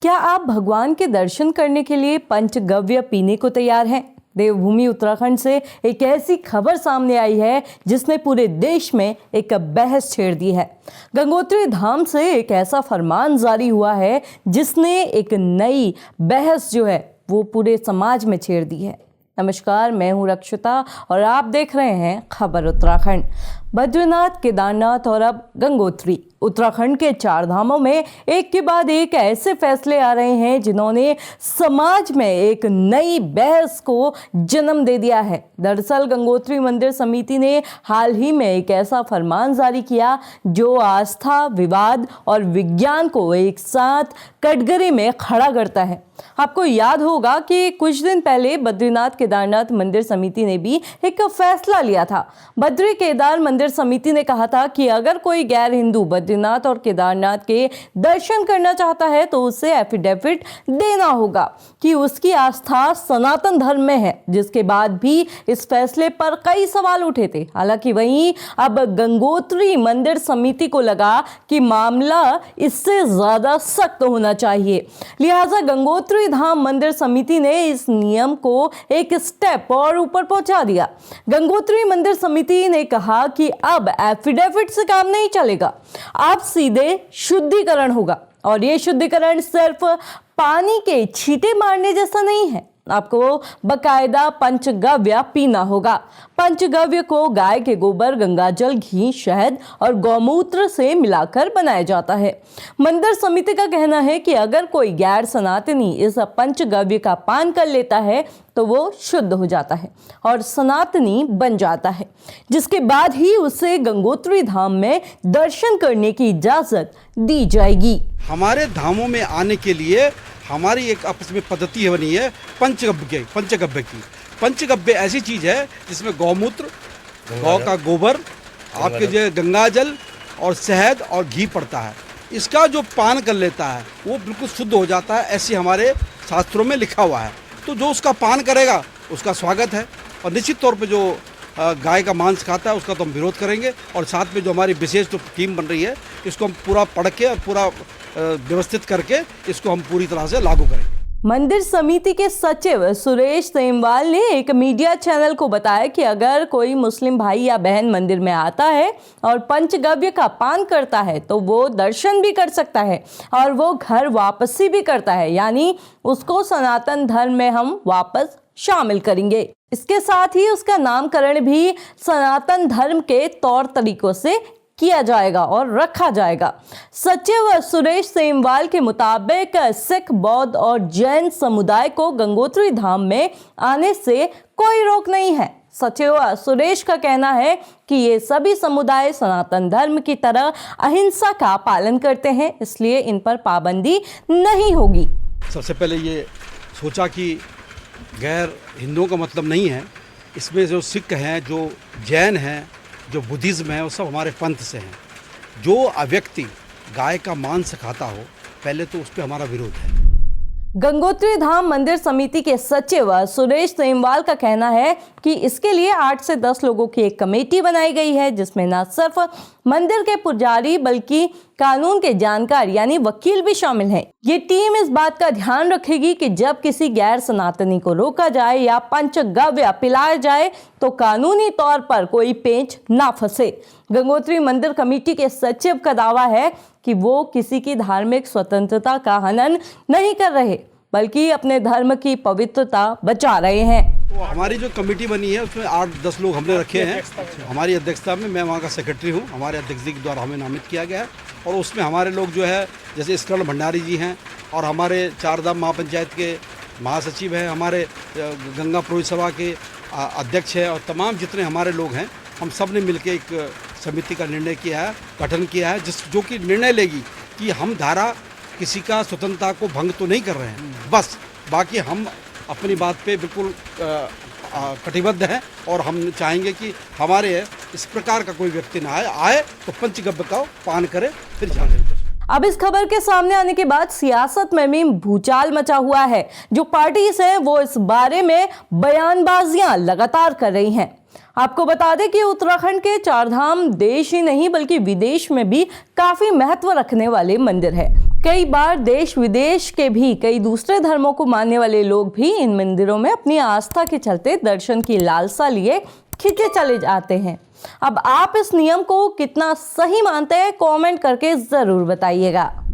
क्या आप भगवान के दर्शन करने के लिए पंचगव्य पीने को तैयार हैं? देवभूमि उत्तराखंड से एक ऐसी खबर सामने आई है जिसने पूरे देश में एक बहस छेड़ दी है। गंगोत्री धाम से एक ऐसा फरमान जारी हुआ है जिसने एक नई बहस जो है वो पूरे समाज में छेड़ दी है। नमस्कार, मैं हूं रक्षिता और आप देख रहे हैं खबर उत्तराखंड। बद्रीनाथ, केदारनाथ और अब गंगोत्री, उत्तराखंड के 4 धामों में एक के बाद एक ऐसे फैसले आ रहे हैं जिन्होंने समाज में एक नई बहस को जन्म दे दिया है। दरअसल गंगोत्री मंदिर समिति ने हाल ही में एक ऐसा फरमान जारी किया जो आस्था, विवाद और विज्ञान को एक साथ कटघरे में खड़ा करता है। आपको याद होगा कि कुछ दिन पहले बद्रीनाथ केदारनाथ मंदिर समिति ने भी एक फैसला लिया था। बद्री केदार मंदिर समिति ने कहा था कि अगर कोई गैर हिंदू बद्रीनाथ और केदारनाथ के दर्शन करना चाहता है तो उसे एफिडेविट देना होगा कि उसकी आस्था सनातन धर्म में है, जिसके बाद भी इस फैसले पर कई सवाल उठे थे। हालांकि वहीं अब गंगोत्री मंदिर समिति को लगा कि मामला इससे ज्यादा सख्त होना चाहिए, लिहाजा गंगोत्री धाम मंदिर समिति ने इस नियम को एक स्टेप और ऊपर पहुंचा दिया। गंगोत्री मंदिर समिति ने कहा कि अब एफिडेविट से काम नहीं चलेगा, अब सीधे शुद्धिकरण होगा। और ये शुद्धिकरण सिर्फ पानी के छींटे मारने जैसा नहीं है, आपको बकायदा पंचगव्य पीना होगा। पंचगव्य को गाय के गोबर, गंगाजल, घी, शहद और गौमूत्र से मिलाकर बनाया जाता है। मंदिर समिति का कहना है कि अगर कोई गैर सनातनी इस पंचगव्य का पान कर लेता है तो वो शुद्ध हो जाता है और सनातनी बन जाता है, जिसके बाद ही उसे गंगोत्री धाम में दर्शन करने की इजाजत दी जाएगी। हमारे धामों में आने के लिए हमारी एक आपस में पद्धति बनी है पंचगव्य की। पंचगव्य ऐसी चीज़ है जिसमें गौमूत्र, गौ का गोबर, आपके जो गंगाजल और शहद और घी पड़ता है। इसका जो पान कर लेता है वो बिल्कुल शुद्ध हो जाता है, ऐसे हमारे शास्त्रों में लिखा हुआ है। तो जो उसका पान करेगा उसका स्वागत है, और निश्चित तौर पे जो गाय का मांस खाता है उसका तो हम विरोध करेंगे। और साथ में जो हमारी विशेष जो टीम बन रही है इसको हम पूरा पढ़ के और पूरा व्यवस्थित करके इसको हम पूरी तरह से लागू करेंगे। मंदिर समिति के सचिव सुरेश सेमवाल ने एक मीडिया चैनल को बताया कि अगर कोई मुस्लिम भाई या बहन मंदिर में आता है और पंचगव्य का पान करता है तो वो दर्शन भी कर सकता है और वो घर वापसी भी करता है, यानी उसको सनातन धर्म में हम वापस शामिल करेंगे। इसके साथ ही उसका नामकरण भी सनातन धर्म के तौर तरीकों से किया जाएगा और रखा जाएगा। सचिव सुरेश सेमवाल के मुताबिक सिख, बौद्ध और जैन समुदाय को गंगोत्री धाम में आने से कोई रोक नहीं है। सचिव सुरेश का कहना है कि ये सभी समुदाय सनातन धर्म की तरह अहिंसा का पालन करते हैं, इसलिए इन पर पाबंदी नहीं होगी। सबसे पहले ये सोचा कि गैर हिंदुओं का मतलब नहीं है, इसमें जो सिख हैं, जो जैन हैं, जो बुद्धिज़्म है, वो सब हमारे पंथ से हैं। जो व्यक्ति गाय का मांस खाता हो, पहले तो उस पर हमारा विरोध है। गंगोत्री धाम मंदिर समिति के सचिव सुरेश सेमवाल का कहना है कि इसके लिए 8 से 10 लोगों की एक कमेटी बनाई गई है, जिसमें न सिर्फ मंदिर के पुजारी बल्कि कानून के जानकार यानी वकील भी शामिल हैं। ये टीम इस बात का ध्यान रखेगी कि जब किसी गैर सनातनी को रोका जाए या पंचगव्य पिलाया जाए तो कानूनी तौर पर कोई पेंच ना फंसे। गंगोत्री मंदिर कमेटी के सचिव का दावा है कि वो किसी की धार्मिक स्वतंत्रता का हनन नहीं कर रहे, बल्कि अपने धर्म की पवित्रता बचा रहे हैं। तो हमारी जो कमेटी बनी है उसमें 8-10 लोग हमने रखे हैं हमारी अध्यक्षता में। मैं वहाँ का सेक्रेटरी हूँ, हमारे अध्यक्ष जी के द्वारा हमें नामित किया गया है। और उसमें हमारे लोग जो है जैसे स्कर्ण भंडारी जी हैं और हमारे 4 धाम महापंचायत के महासचिव हैं, हमारे गंगा पुरोहित सभा के अध्यक्ष हैं, और तमाम जितने हमारे लोग हैं, हम सब ने मिलकर एक समिति का निर्णय किया है, गठन किया है, जो कि निर्णय लेगी कि हम धारा किसी का स्वतंत्रता को भंग तो नहीं कर रहे हैं, बस बाकी हम अपनी बात पे बिल्कुल कटिबद्ध हैं। और हम चाहेंगे कि हमारे इस प्रकार का कोई व्यक्ति ना आए तो पंचगव्य का पान करे फिर जाने। अब इस खबर के सामने आने के बाद सियासत में भी भूचाल मचा हुआ है। जो पार्टीज हैं वो इस बारे में बयानबाजियां लगातार कर रही हैं। आपको बता दें कि उत्तराखंड के 4 धाम देश ही नहीं बल्कि विदेश में भी काफी महत्व रखने वाले मंदिर है। कई बार देश विदेश के भी कई दूसरे धर्मों को मानने वाले लोग भी इन मंदिरों में अपनी आस्था के चलते दर्शन की लालसा लिए खिंचे चले जाते हैं। अब आप इस नियम को कितना सही मानते हैं, कमेंट करके जरूर बताइएगा।